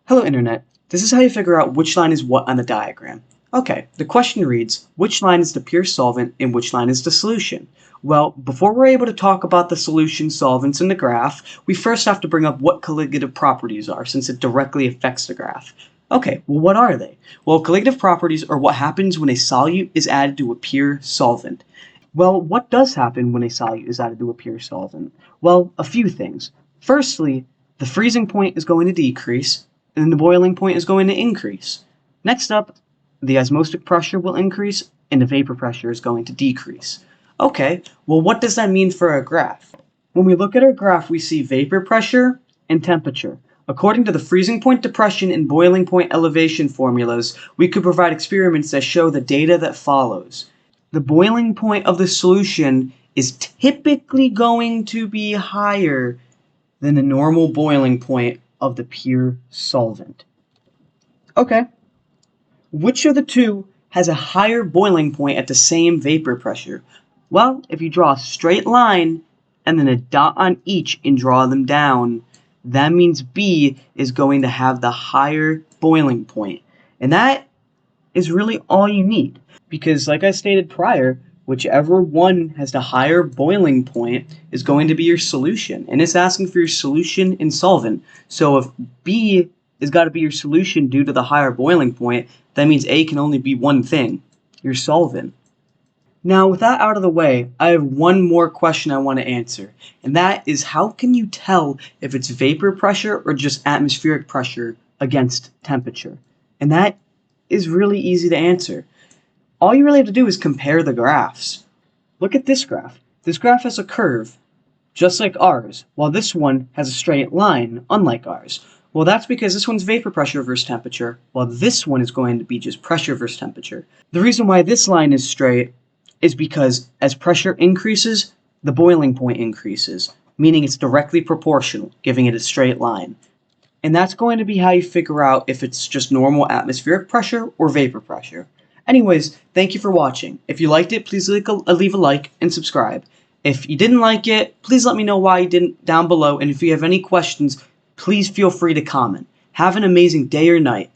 Hello Internet, this is how you figure out which line is what on the diagram. Okay, the question reads, which line is the pure solvent and which line is the solution? Well, before we're able to talk about the solution, solvents, and the graph, we first have to bring up what colligative properties are, since it directly affects the graph. Okay, well what are they? Well, colligative properties are what happens when a solute is added to a pure solvent. Well, what does happen when a solute is added to a pure solvent? Well, a few things. Firstly, the freezing point is going to decrease, and then the boiling point is going to increase. Next up, the osmotic pressure will increase, and the vapor pressure is going to decrease. Okay, well what does that mean for our graph? When we look at our graph, we see vapor pressure and temperature. According to the freezing point depression and boiling point elevation formulas, we could provide experiments that show the data that follows. The boiling point of the solution is typically going to be higher than the normal boiling point of the pure solvent. Okay, which of the two has a higher boiling point at the same vapor pressure? Well, if you draw a straight line and then a dot on each and draw them down, that means B is going to have the higher boiling point. And that is really all you need, because like I stated prior, whichever one has the higher boiling point is going to be your solution, and it's asking for your solution and solvent. So if B has got to be your solution due to the higher boiling point, that means A can only be one thing, your solvent. Now, with that out of the way, I have one more question I want to answer, and that is, how can you tell if it's vapor pressure or just atmospheric pressure against temperature? And that is really easy to answer. All you really have to do is compare the graphs. Look at this graph. This graph has a curve, just like ours, while this one has a straight line, unlike ours. Well, that's because this one's vapor pressure versus temperature, while this one is going to be just pressure versus temperature. The reason why this line is straight is because as pressure increases, the boiling point increases, meaning it's directly proportional, giving it a straight line. And that's going to be how you figure out if it's just normal atmospheric pressure or vapor pressure. Anyways, thank you for watching. If you liked it, please leave a like and subscribe. If you didn't like it, please let me know why you didn't down below, and if you have any questions, please feel free to comment. Have an amazing day or night.